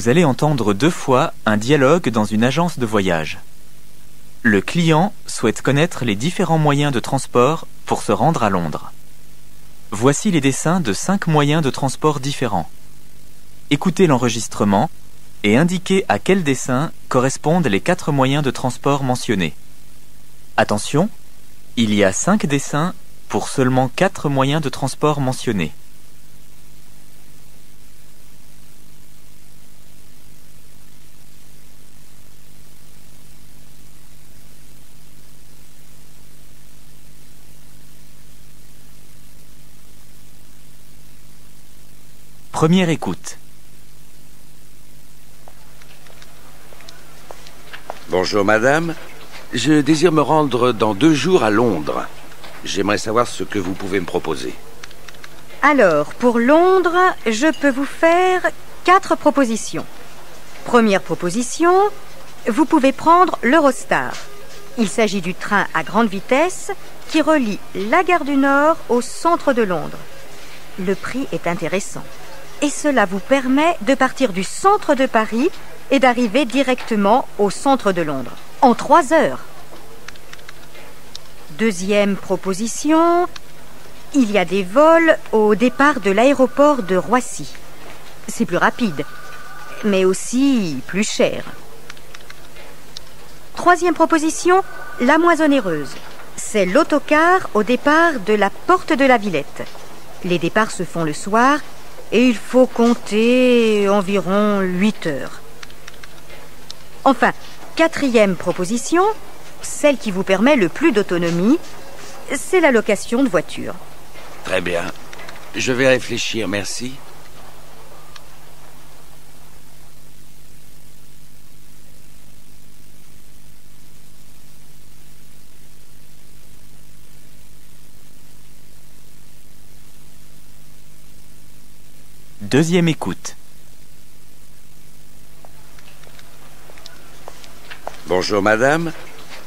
Vous allez entendre 2 fois un dialogue dans une agence de voyage. Le client souhaite connaître les différents moyens de transport pour se rendre à Londres. Voici les dessins de 5 moyens de transport différents. Écoutez l'enregistrement et indiquez à quel dessin correspondent les 4 moyens de transport mentionnés. Attention, il y a 5 dessins pour seulement 4 moyens de transport mentionnés. Première écoute. Bonjour madame, je désire me rendre dans 2 jours à Londres. J'aimerais savoir ce que vous pouvez me proposer. Alors, pour Londres, je peux vous faire 4 propositions. Première proposition, vous pouvez prendre l'Eurostar. Il s'agit du train à grande vitesse qui relie la gare du Nord au centre de Londres. Le prix est intéressant. Et cela vous permet de partir du centre de Paris et d'arriver directement au centre de Londres, en 3 heures. Deuxième proposition, il y a des vols au départ de l'aéroport de Roissy. C'est plus rapide, mais aussi plus cher. Troisième proposition, la moins onéreuse. C'est l'autocar au départ de la porte de la Villette. Les départs se font le soir et il faut compter environ 8 heures. Enfin, quatrième proposition, celle qui vous permet le plus d'autonomie, c'est la location de voiture. Très bien. Je vais réfléchir, merci. Deuxième écoute. Bonjour madame,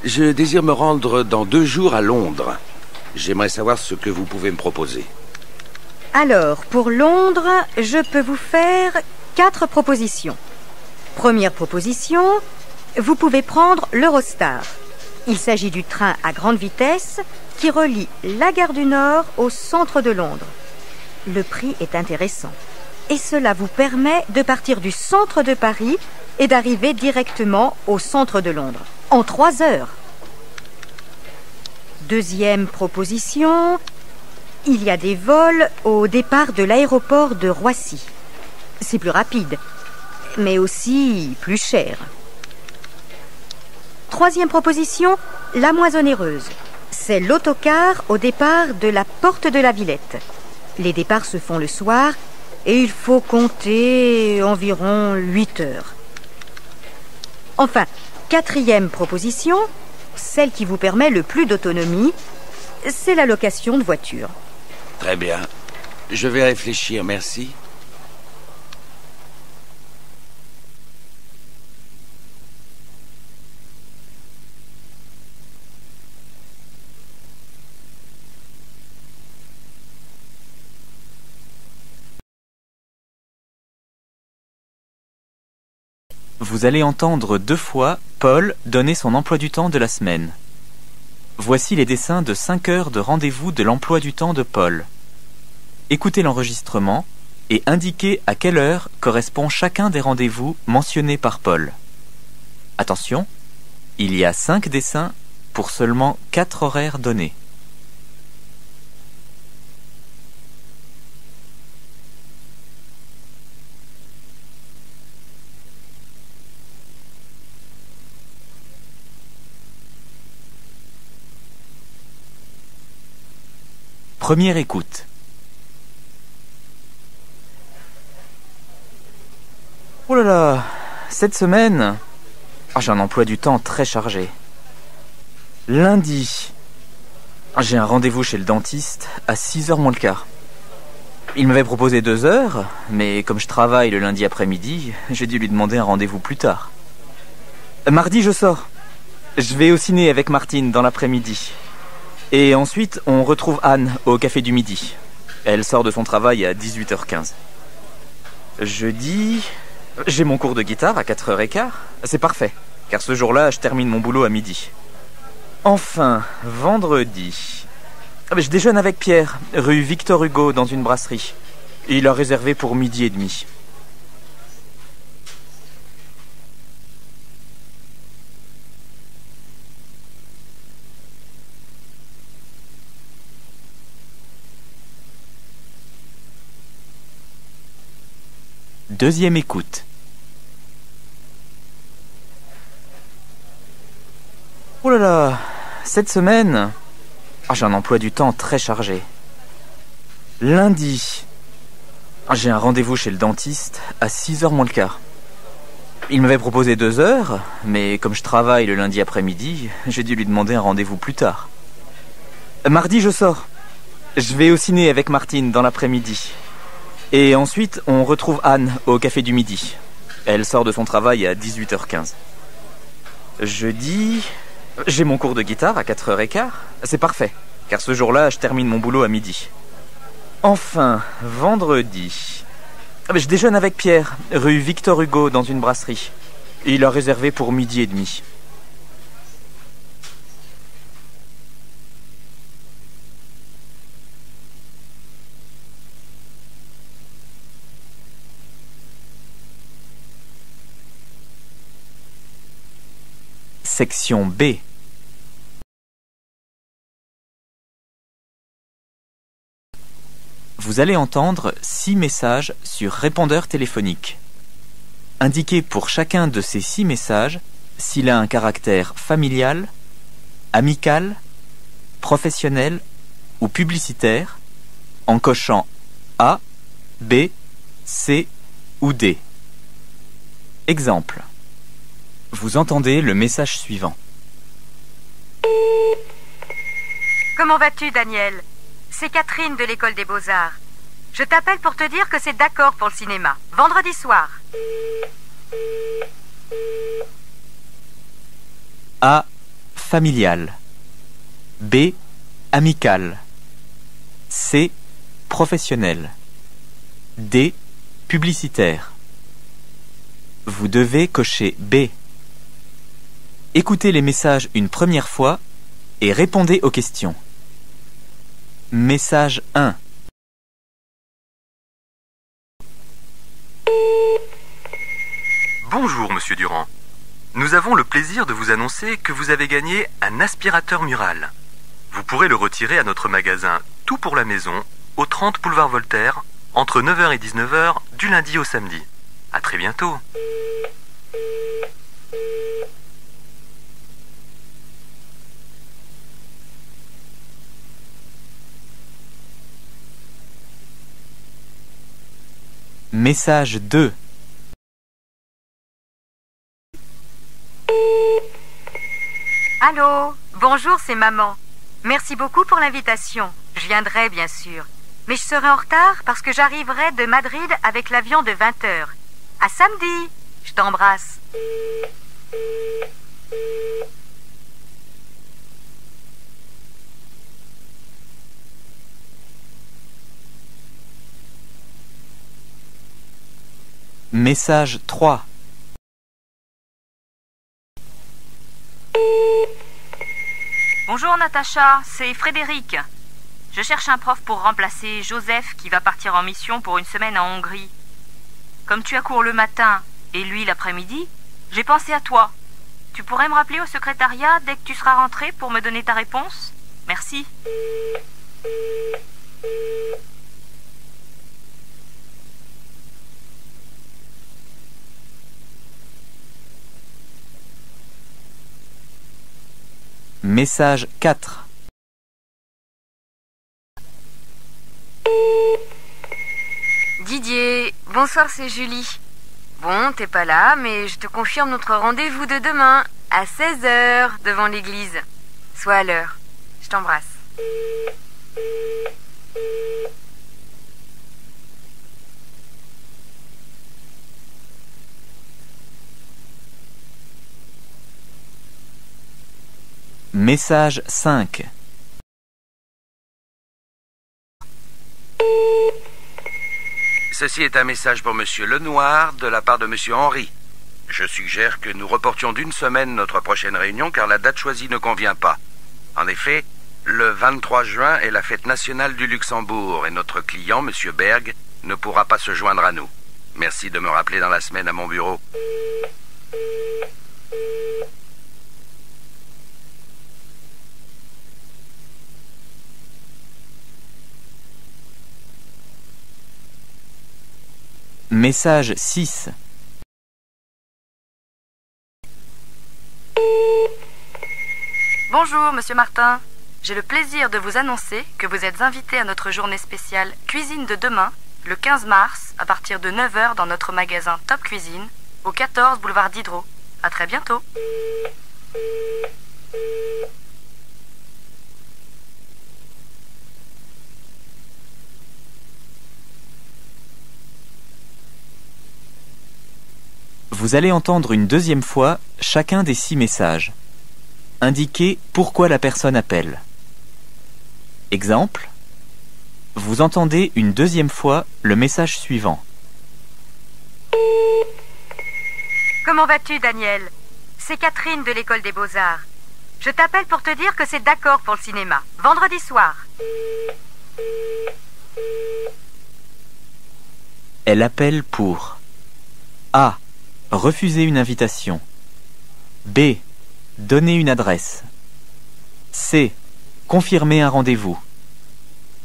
je désire me rendre dans 2 jours à Londres. J'aimerais savoir ce que vous pouvez me proposer. Alors, pour Londres, je peux vous faire 4 propositions. Première proposition, vous pouvez prendre l'Eurostar. Il s'agit du train à grande vitesse qui relie la gare du Nord au centre de Londres. Le prix est intéressant. Et cela vous permet de partir du centre de Paris et d'arriver directement au centre de Londres, en 3 heures. Deuxième proposition, il y a des vols au départ de l'aéroport de Roissy. C'est plus rapide, mais aussi plus cher. Troisième proposition, la moins onéreuse. C'est l'autocar au départ de la porte de la Villette. Les départs se font le soir et il faut compter environ 8 heures. Enfin, quatrième proposition, celle qui vous permet le plus d'autonomie, c'est la location de voiture. Très bien. Je vais réfléchir, merci. Vous allez entendre 2 fois Paul donner son emploi du temps de la semaine. Voici les dessins de 5 heures de rendez-vous de l'emploi du temps de Paul. Écoutez l'enregistrement et indiquez à quelle heure correspond chacun des rendez-vous mentionnés par Paul. Attention, il y a 5 dessins pour seulement 4 horaires donnés. Première écoute. Oh là là, cette semaine, j'ai un emploi du temps très chargé. Lundi, j'ai un rendez-vous chez le dentiste à 6h moins le quart. Il m'avait proposé 2 heures, mais comme je travaille le lundi après-midi, j'ai dû lui demander un rendez-vous plus tard. Mardi, je sors. Je vais au ciné avec Martine dans l'après-midi. Et ensuite, on retrouve Anne au Café du Midi. Elle sort de son travail à 18h15. Jeudi, J'ai mon cours de guitare à 4h15. C'est parfait, car ce jour-là, je termine mon boulot à midi. Enfin, vendredi. Je déjeune avec Pierre, rue Victor Hugo, dans une brasserie. Il a réservé pour 12h30. Deuxième écoute. Oh là là, cette semaine, j'ai un emploi du temps très chargé. Lundi, j'ai un rendez-vous chez le dentiste à 6h moins le quart. Il m'avait proposé 2h, mais comme je travaille le lundi après-midi, j'ai dû lui demander un rendez-vous plus tard. Mardi, je sors. Je vais au ciné avec Martine dans l'après-midi. Et ensuite, on retrouve Anne au Café du Midi. Elle sort de son travail à 18h15. Jeudi, j'ai mon cours de guitare à 4h15. C'est parfait, car ce jour-là, je termine mon boulot à midi. Enfin, vendredi, je déjeune avec Pierre, rue Victor Hugo, dans une brasserie. Il a réservé pour 12h30. Section B. Vous allez entendre 6 messages sur répondeur téléphonique. Indiquez pour chacun de ces 6 messages s'il a un caractère familial, amical, professionnel ou publicitaire en cochant A, B, C ou D. Exemple. Vous entendez le message suivant. Comment vas-tu, Daniel? C'est Catherine de l'école des Beaux-Arts. Je t'appelle pour te dire que c'est d'accord pour le cinéma. Vendredi soir. A. Familial. B. Amical. C. Professionnel. D. Publicitaire. Vous devez cocher B. Écoutez les messages une première fois et répondez aux questions. Message 1. Bonjour, monsieur Durand. Nous avons le plaisir de vous annoncer que vous avez gagné un aspirateur mural. Vous pourrez le retirer à notre magasin Tout pour la maison, au 30 boulevard Voltaire, entre 9h et 19h, du lundi au samedi. À très bientôt. Message 2. Allô? Bonjour, c'est maman. Merci beaucoup pour l'invitation. Je viendrai, bien sûr. Mais je serai en retard parce que j'arriverai de Madrid avec l'avion de 20h. À samedi. Je t'embrasse. Message 3. Bonjour Natacha, c'est Frédéric. Je cherche un prof pour remplacer Joseph qui va partir en mission pour une semaine en Hongrie. Comme tu as cours le matin et lui l'après-midi, j'ai pensé à toi. Tu pourrais me rappeler au secrétariat dès que tu seras rentré pour me donner ta réponse? Merci. Message 4. Didier, bonsoir, c'est Julie. Bon, t'es pas là, mais je te confirme notre rendez-vous de demain, à 16h, devant l'église. Sois à l'heure. Je t'embrasse. Message 5. Ceci est un message pour Monsieur Lenoir de la part de Monsieur Henry. Je suggère que nous reportions d'une semaine notre prochaine réunion car la date choisie ne convient pas. En effet, le 23 juin est la fête nationale du Luxembourg et notre client, Monsieur Berg, ne pourra pas se joindre à nous. Merci de me rappeler dans la semaine à mon bureau. Message 6. Bonjour, monsieur Martin. J'ai le plaisir de vous annoncer que vous êtes invité à notre journée spéciale Cuisine de demain, le 15 mars, à partir de 9 h dans notre magasin Top Cuisine, au 14 boulevard Diderot. À très bientôt. Vous allez entendre une deuxième fois chacun des 6 messages. Indiquez pourquoi la personne appelle. Exemple. Vous entendez une deuxième fois le message suivant. Comment vas-tu, Daniel? C'est Catherine de l'école des Beaux-Arts. Je t'appelle pour te dire que c'est d'accord pour le cinéma. Vendredi soir. Elle appelle pour A. Refuser une invitation. B. Donner une adresse. C. Confirmer un rendez-vous.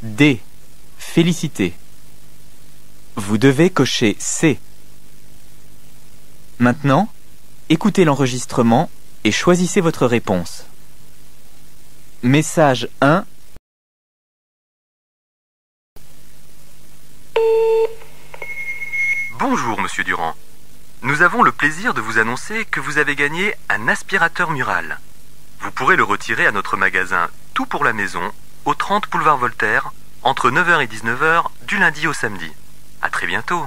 D. Féliciter. Vous devez cocher C. Maintenant, écoutez l'enregistrement et choisissez votre réponse. Message 1. Bonjour, monsieur Durand. Nous avons le plaisir de vous annoncer que vous avez gagné un aspirateur mural. Vous pourrez le retirer à notre magasin Tout pour la maison, au 30 boulevard Voltaire, entre 9 h et 19 h du lundi au samedi. À très bientôt.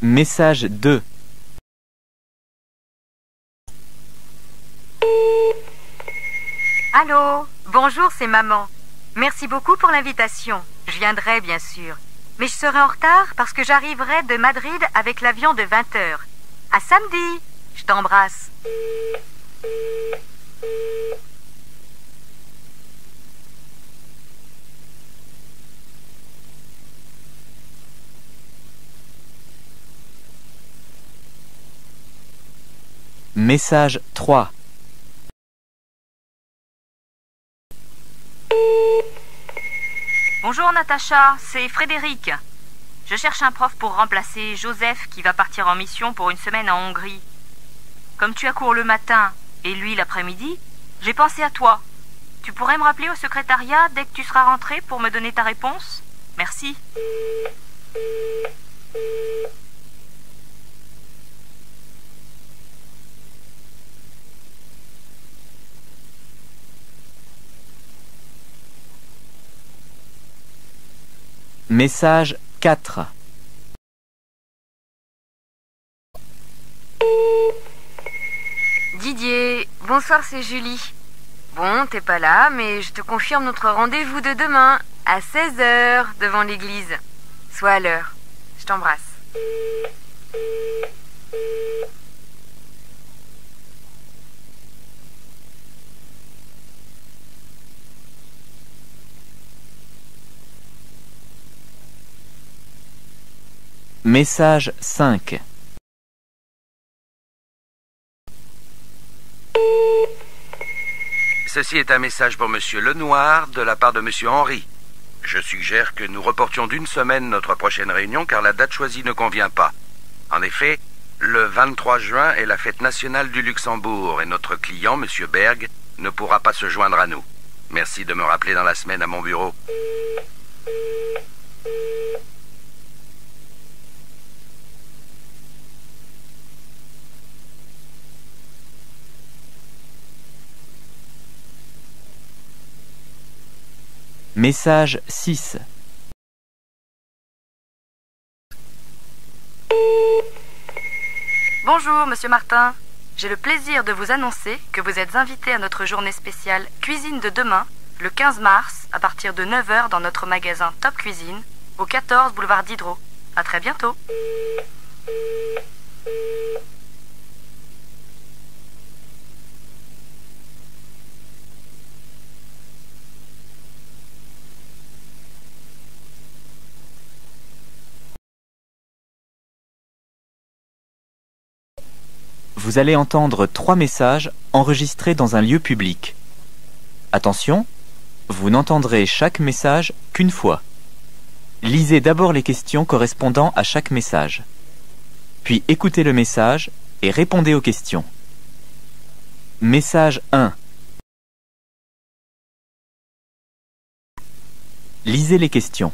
Message 2. Allô? Bonjour, c'est maman. Merci beaucoup pour l'invitation. Je viendrai, bien sûr. Mais je serai en retard parce que j'arriverai de Madrid avec l'avion de 20 h. À samedi. Je t'embrasse. Message 3. Bonjour Natacha, c'est Frédéric. Je cherche un prof pour remplacer Joseph qui va partir en mission pour une semaine en Hongrie. Comme tu as cours le matin et lui l'après-midi, j'ai pensé à toi. Tu pourrais me rappeler au secrétariat dès que tu seras rentré pour me donner ta réponse? Merci. Message 4. Didier, bonsoir, c'est Julie. Bon, t'es pas là, mais je te confirme notre rendez-vous de demain, à 16 h devant l'église. Sois à l'heure. Je t'embrasse. Message 5. Ceci est un message pour Monsieur Lenoir de la part de Monsieur Henry. Je suggère que nous reportions d'une semaine notre prochaine réunion car la date choisie ne convient pas. En effet, le 23 juin est la fête nationale du Luxembourg et notre client, Monsieur Berg, ne pourra pas se joindre à nous. Merci de me rappeler dans la semaine à mon bureau. Message 6. Bonjour, monsieur Martin. J'ai le plaisir de vous annoncer que vous êtes invité à notre journée spéciale Cuisine de demain, le 15 mars, à partir de 9 h dans notre magasin Top Cuisine, au 14 boulevard Diderot. À très bientôt. Vous allez entendre 3 messages enregistrés dans un lieu public. Attention, vous n'entendrez chaque message qu'une fois. Lisez d'abord les questions correspondant à chaque message. Puis écoutez le message et répondez aux questions. Message 1. Lisez les questions.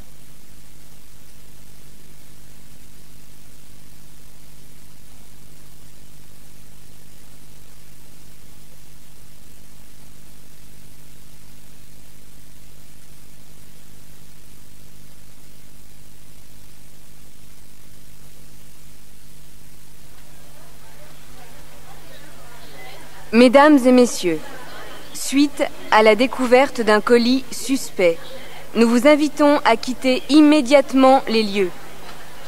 Mesdames et messieurs, suite à la découverte d'un colis suspect, nous vous invitons à quitter immédiatement les lieux.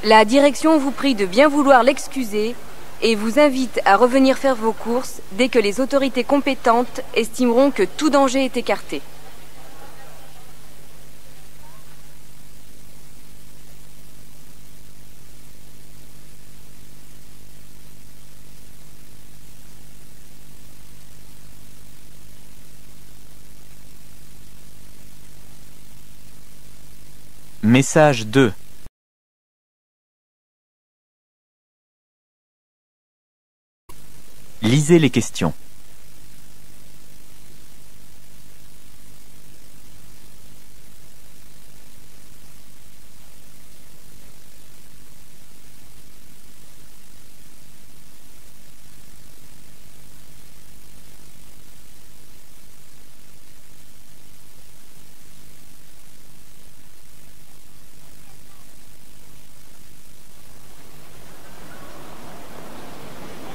La direction vous prie de bien vouloir l'excuser et vous invite à revenir faire vos courses dès que les autorités compétentes estimeront que tout danger est écarté. Message 2. Lisez les questions.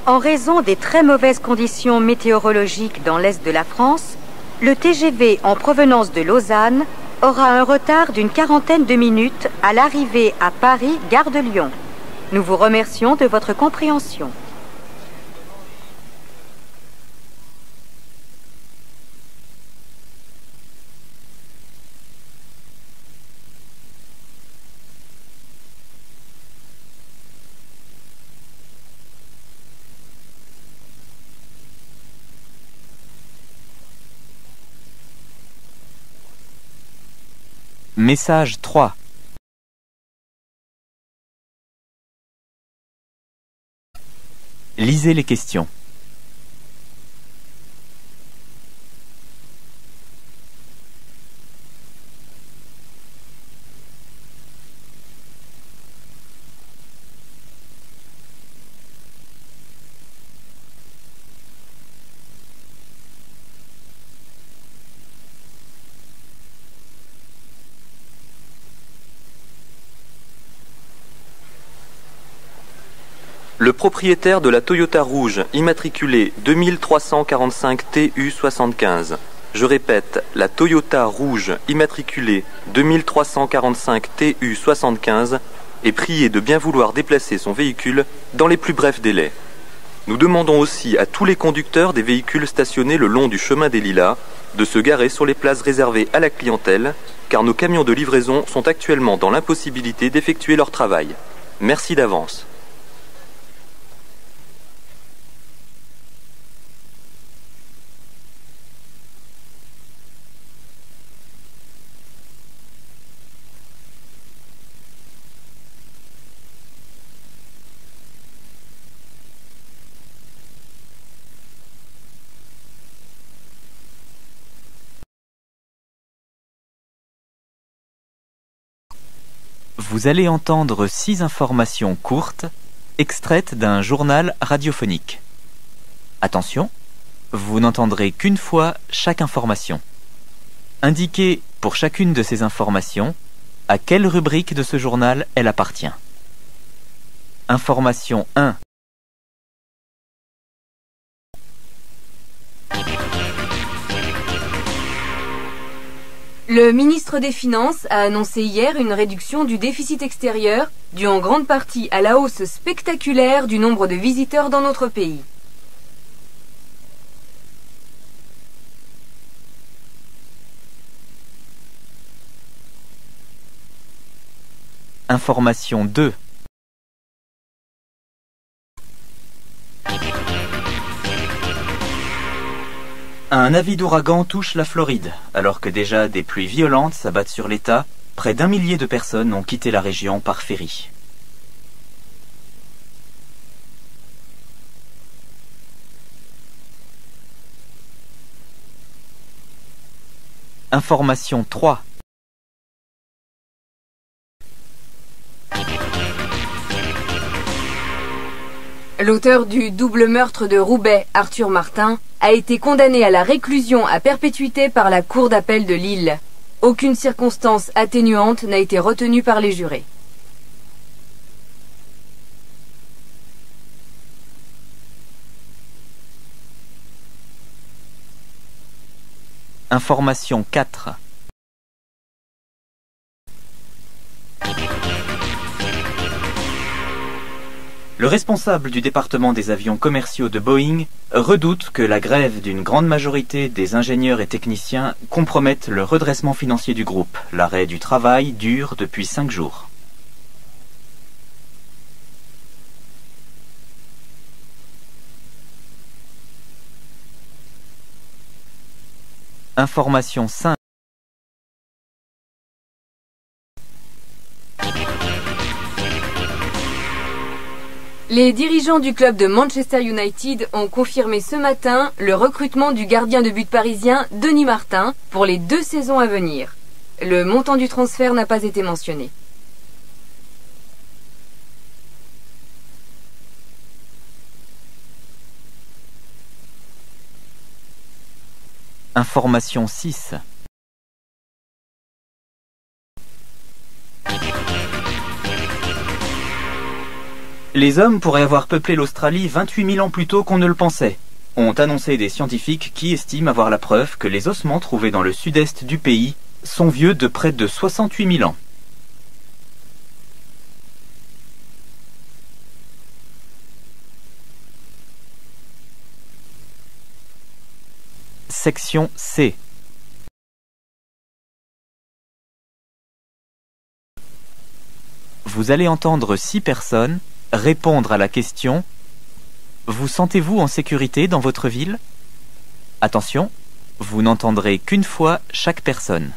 En raison des très mauvaises conditions météorologiques dans l'est de la France, le TGV en provenance de Lausanne aura un retard d'une 40aine de minutes à l'arrivée à Paris, gare de Lyon. Nous vous remercions de votre compréhension. Message 3. Lisez les questions. Le propriétaire de la Toyota rouge immatriculée 2345 TU75. Je répète, la Toyota rouge immatriculée 2345 TU75 est prié de bien vouloir déplacer son véhicule dans les plus brefs délais. Nous demandons aussi à tous les conducteurs des véhicules stationnés le long du chemin des Lilas de se garer sur les places réservées à la clientèle, car nos camions de livraison sont actuellement dans l'impossibilité d'effectuer leur travail. Merci d'avance. Vous allez entendre 6 informations courtes, extraites d'un journal radiophonique. Attention, vous n'entendrez qu'une fois chaque information. Indiquez pour chacune de ces informations à quelle rubrique de ce journal elle appartient. Information 1. Le ministre des Finances a annoncé hier une réduction du déficit extérieur, due en grande partie à la hausse spectaculaire du nombre de visiteurs dans notre pays. Information 2. Un avis d'ouragan touche la Floride, alors que déjà des pluies violentes s'abattent sur l'État. Près d'1 millier de personnes ont quitté la région par ferry. Information 3. L'auteur du double meurtre de Roubaix, Arthur Martin, a été condamné à la réclusion à perpétuité par la Cour d'appel de Lille. Aucune circonstance atténuante n'a été retenue par les jurés. Information 4. Le responsable du département des avions commerciaux de Boeing redoute que la grève d'une grande majorité des ingénieurs et techniciens compromette le redressement financier du groupe. L'arrêt du travail dure depuis 5 jours. Information 5. Les dirigeants du club de Manchester United ont confirmé ce matin le recrutement du gardien de but parisien Denis Martin pour les 2 saisons à venir. Le montant du transfert n'a pas été mentionné. Information 6. Les hommes pourraient avoir peuplé l'Australie 28 000 ans plus tôt qu'on ne le pensait, ont annoncé des scientifiques qui estiment avoir la preuve que les ossements trouvés dans le sud-est du pays sont vieux de près de 68 000 ans. Section C. Vous allez entendre 6 personnes répondre à la question « Vous sentez-vous en sécurité dans votre ville ?» Attention, vous n'entendrez qu'une fois chaque personne.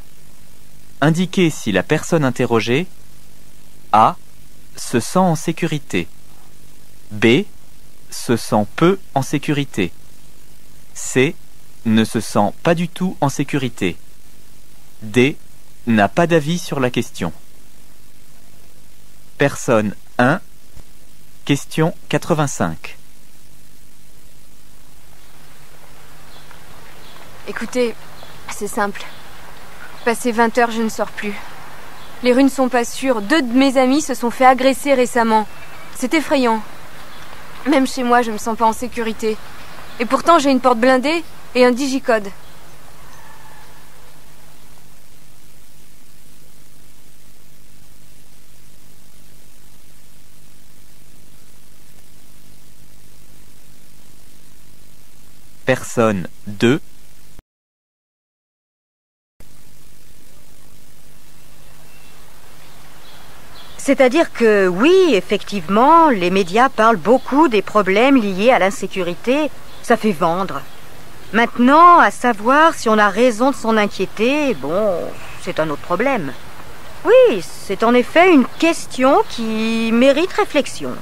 Indiquez si la personne interrogée A. se sent en sécurité, B. se sent peu en sécurité, C. ne se sent pas du tout en sécurité, D. n'a pas d'avis sur la question. Personne 1. Question 85. Écoutez, c'est simple. Passé 20 heures, je ne sors plus. Les rues ne sont pas sûres. 2 de mes amis se sont fait agresser récemment. C'est effrayant. Même chez moi, je me sens pas en sécurité. Et pourtant, j'ai une porte blindée et un digicode. Personne 2. C'est-à-dire que oui, effectivement, les médias parlent beaucoup des problèmes liés à l'insécurité. Ça fait vendre. Maintenant, à savoir si on a raison de s'en inquiéter, bon, c'est un autre problème. Oui, c'est en effet une question qui mérite réflexion.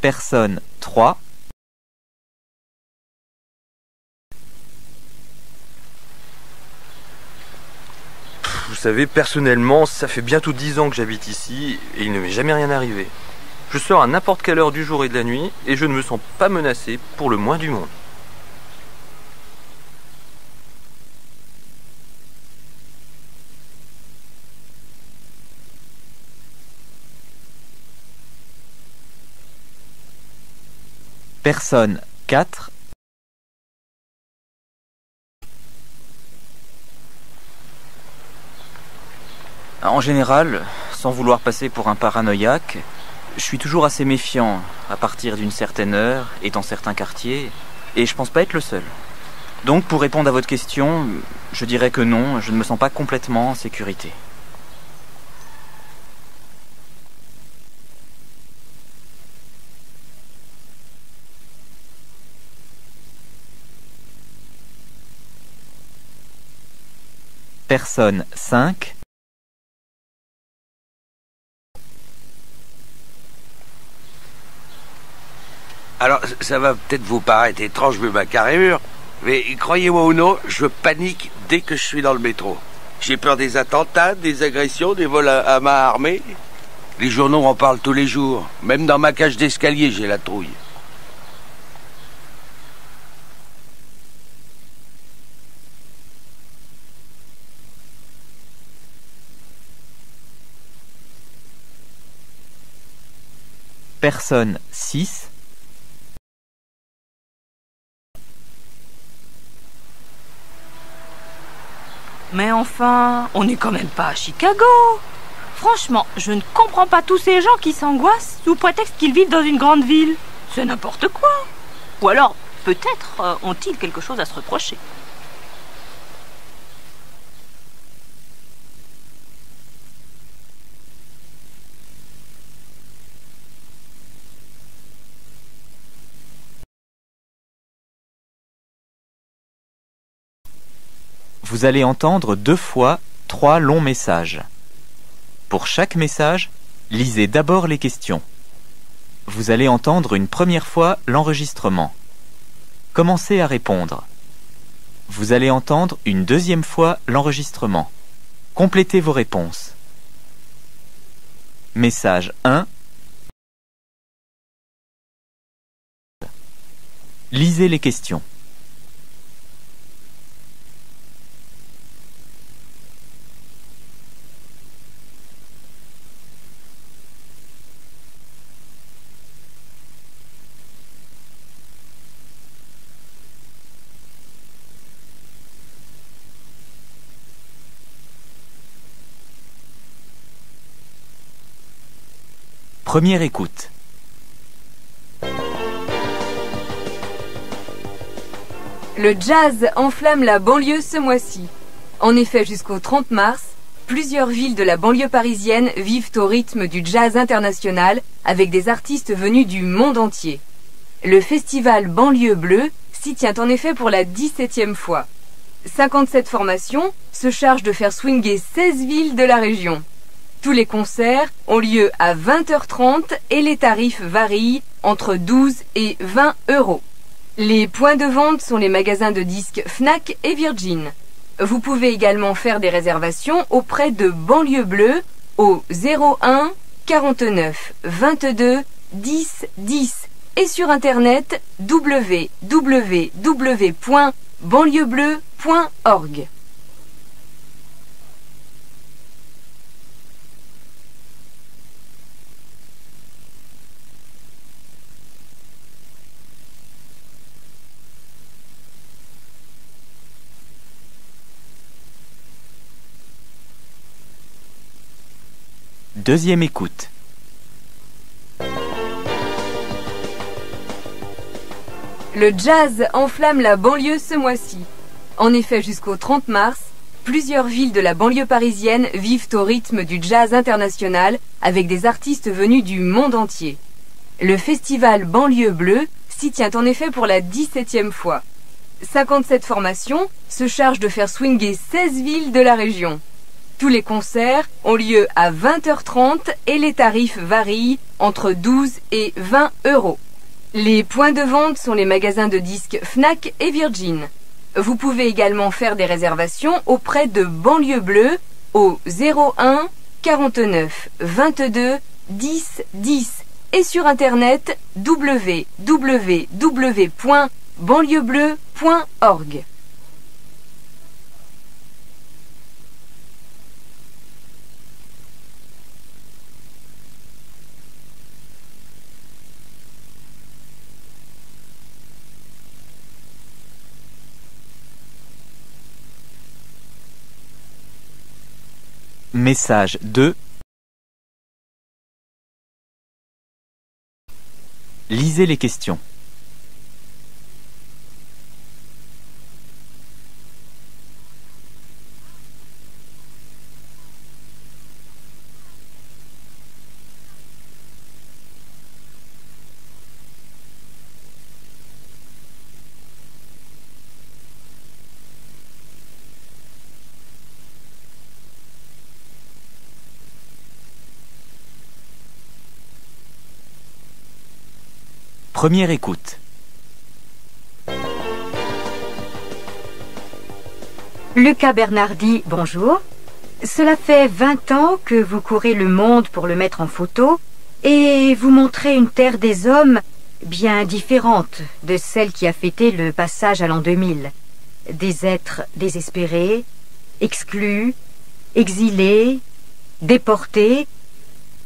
Personne 3. Vous savez, personnellement, ça fait bientôt 10 ans que j'habite ici et il ne m'est jamais rien arrivé. Je sors à n'importe quelle heure du jour et de la nuit et je ne me sens pas menacé pour le moins du monde. Personne 4. En général, sans vouloir passer pour un paranoïaque, je suis toujours assez méfiant à partir d'une certaine heure et dans certains quartiers, et je pense pas être le seul. Donc pour répondre à votre question, je dirais que non, je ne me sens pas complètement en sécurité. Personne 5. Alors, ça va peut-être vous paraître étrange vu ma carrure, mais croyez-moi ou non, je panique dès que je suis dans le métro. J'ai peur des attentats, des agressions, des vols à main armée. Les journaux en parlent tous les jours. Même dans ma cage d'escalier, j'ai la trouille. Personne 6. Mais enfin, on n'est quand même pas à Chicago. Franchement, je ne comprends pas tous ces gens qui s'angoissent sous prétexte qu'ils vivent dans une grande ville. C'est n'importe quoi. Ou alors, peut-être ont-ils quelque chose à se reprocher. Vous allez entendre 2 fois 3 longs messages. Pour chaque message, lisez d'abord les questions. Vous allez entendre une première fois l'enregistrement. Commencez à répondre. Vous allez entendre une deuxième fois l'enregistrement. Complétez vos réponses. Message 1. Lisez les questions. Première écoute. Le jazz enflamme la banlieue ce mois-ci. En effet, jusqu'au 30 mars, plusieurs villes de la banlieue parisienne vivent au rythme du jazz international avec des artistes venus du monde entier. Le festival Banlieue Bleue s'y tient en effet pour la 17e fois. 57 formations se chargent de faire swinguer 16 villes de la région. Tous les concerts ont lieu à 20h30 et les tarifs varient entre 12 et 20 euros. Les points de vente sont les magasins de disques Fnac et Virgin. Vous pouvez également faire des réservations auprès de Banlieue Bleue au 01 49 22 10 10 et sur internet www.banlieuebleu.org. Deuxième écoute. Le jazz enflamme la banlieue ce mois-ci. En effet, jusqu'au 30 mars, plusieurs villes de la banlieue parisienne vivent au rythme du jazz international avec des artistes venus du monde entier. Le festival Banlieue Bleue s'y tient en effet pour la 17e fois. 57 formations se chargent de faire swinguer 16 villes de la région. Tous les concerts ont lieu à 20h30 et les tarifs varient entre 12 et 20 euros. Les points de vente sont les magasins de disques Fnac et Virgin. Vous pouvez également faire des réservations auprès de Banlieue Bleue au 01 49 22 10 10 et sur internet www.banlieuebleu.org. Message 2. Lisez les questions. Première écoute. Lucas Bernardi, bonjour. Cela fait 20 ans que vous courez le monde pour le mettre en photo et vous montrez une terre des hommes bien différente de celle qui a fêté le passage à l'an 2000. Des êtres désespérés, exclus, exilés, déportés.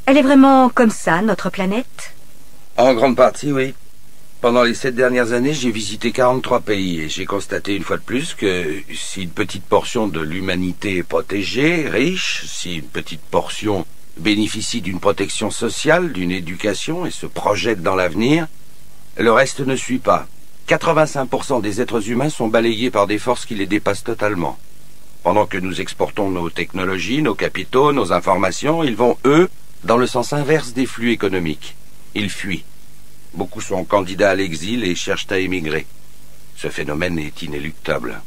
Elle est vraiment comme ça, notre planète ? En grande partie, oui. Pendant les 7 dernières années, j'ai visité 43 pays et j'ai constaté une fois de plus que si une petite portion de l'humanité est protégée, riche, si une petite portion bénéficie d'une protection sociale, d'une éducation et se projette dans l'avenir, le reste ne suit pas. 85% des êtres humains sont balayés par des forces qui les dépassent totalement. Pendant que nous exportons nos technologies, nos capitaux, nos informations, ils vont, eux, dans le sens inverse des flux économiques. Ils fuient. Beaucoup sont candidats à l'exil et cherchent à émigrer. Ce phénomène est inéluctable.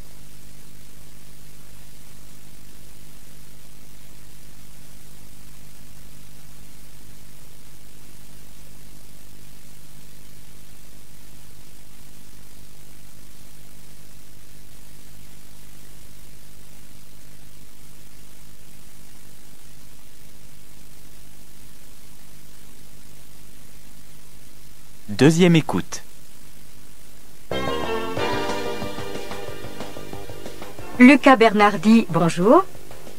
Deuxième écoute. Lucas Bernardi, bonjour.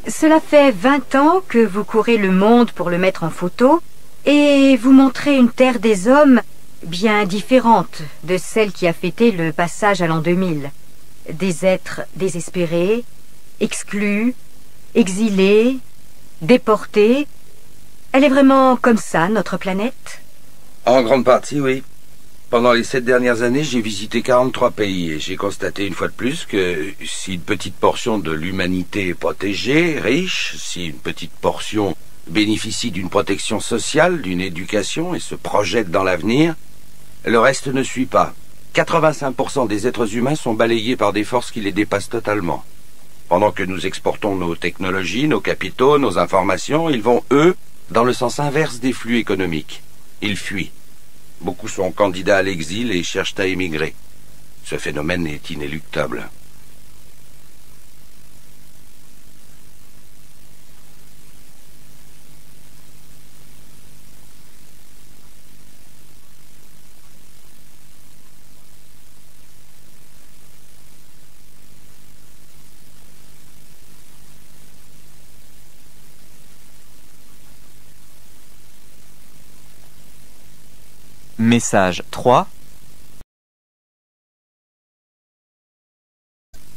Cela fait 20 ans que vous courez le monde pour le mettre en photo et vous montrez une terre des hommes bien différente de celle qui a fêté le passage à l'an 2000. Des êtres désespérés, exclus, exilés, déportés. Elle est vraiment comme ça, notre planète ? En grande partie, oui. Pendant les 7 dernières années, j'ai visité 43 pays et j'ai constaté une fois de plus que si une petite portion de l'humanité est protégée, riche, si une petite portion bénéficie d'une protection sociale, d'une éducation et se projette dans l'avenir, le reste ne suit pas. 85% des êtres humains sont balayés par des forces qui les dépassent totalement. Pendant que nous exportons nos technologies, nos capitaux, nos informations, ils vont, eux, dans le sens inverse des flux économiques. Ils fuient. Beaucoup sont candidats à l'exil et cherchent à émigrer. Ce phénomène est inéluctable. Message 3.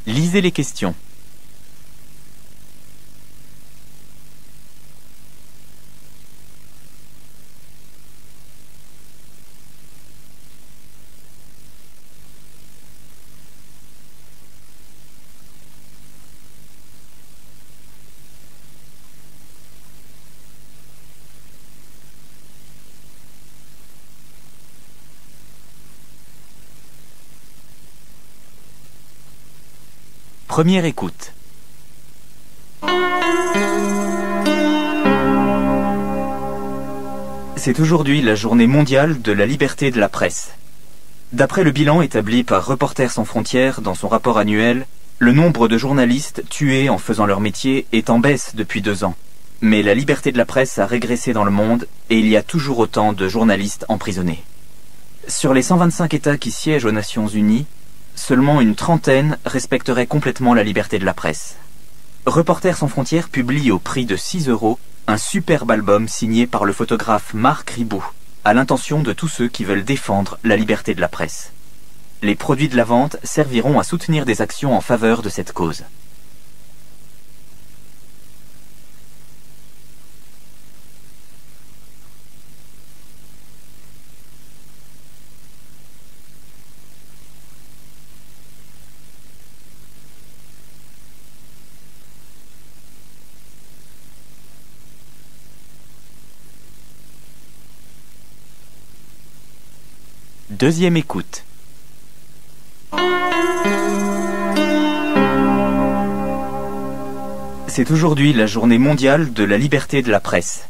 Lisez les questions. Première écoute. C'est aujourd'hui la journée mondiale de la liberté de la presse. D'après le bilan établi par Reporters sans frontières dans son rapport annuel, le nombre de journalistes tués en faisant leur métier est en baisse depuis 2 ans. Mais la liberté de la presse a régressé dans le monde et il y a toujours autant de journalistes emprisonnés. Sur les 125 États qui siègent aux Nations Unies, seulement une trentaine respecterait complètement la liberté de la presse. Reporters sans frontières publie au prix de 6 € un superbe album signé par le photographe Marc Ribot, à l'intention de tous ceux qui veulent défendre la liberté de la presse. Les produits de la vente serviront à soutenir des actions en faveur de cette cause. Deuxième écoute. C'est aujourd'hui la journée mondiale de la liberté de la presse.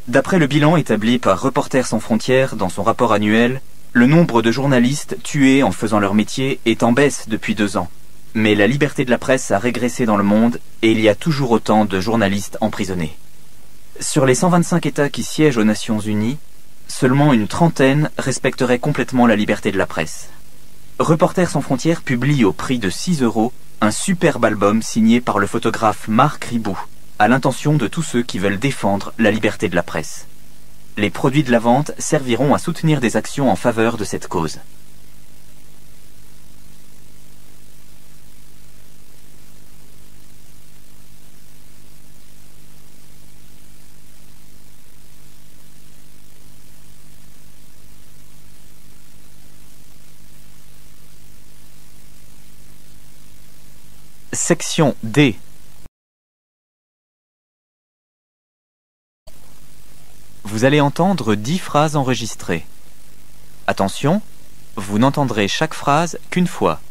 D'après le bilan établi par Reporters sans frontières dans son rapport annuel, le nombre de journalistes tués en faisant leur métier est en baisse depuis 2 ans. Mais la liberté de la presse a régressé dans le monde et il y a toujours autant de journalistes emprisonnés. Sur les 125 États qui siègent aux Nations Unies, seulement une trentaine respecteraient complètement la liberté de la presse. Reporters sans frontières publie au prix de 6 € un superbe album signé par le photographe Marc Ribou, à l'intention de tous ceux qui veulent défendre la liberté de la presse. Les produits de la vente serviront à soutenir des actions en faveur de cette cause. Section D. Vous allez entendre 10 phrases enregistrées. Attention, vous n'entendrez chaque phrase qu'une fois.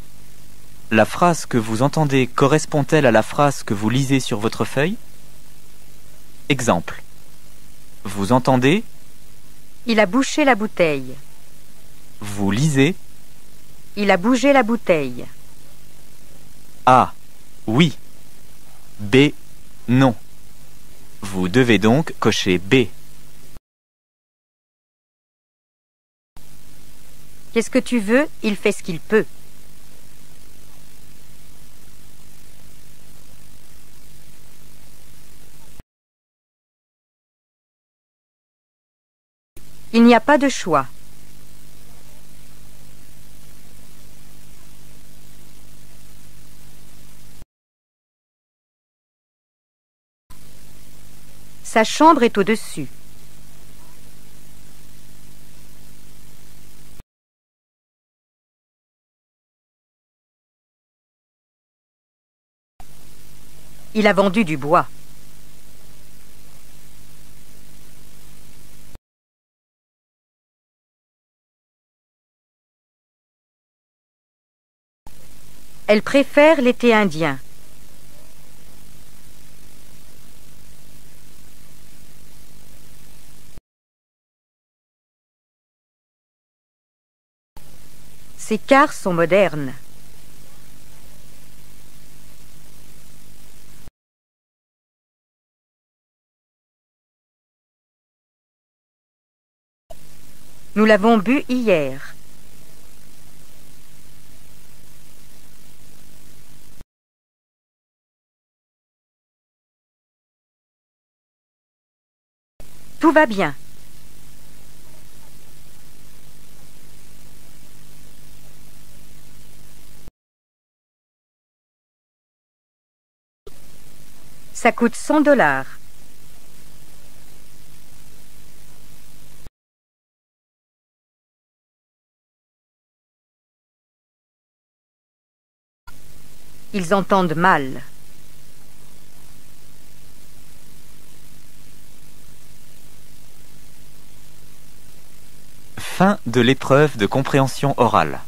La phrase que vous entendez correspond-elle à la phrase que vous lisez sur votre feuille? Exemple. Vous entendez? Il a bouché la bouteille. Vous lisez? Il a bougé la bouteille. A. Oui. B. Non. Vous devez donc cocher B. Qu'est-ce que tu veux? Il fait ce qu'il peut. Il n'y a pas de choix. Sa chambre est au-dessus. Il a vendu du bois. Elle préfère l'été indien. Ces cars sont modernes. Nous l'avons bu hier. Tout va bien. Ça coûte 100 $. Ils entendent mal. Fin de l'épreuve de compréhension orale.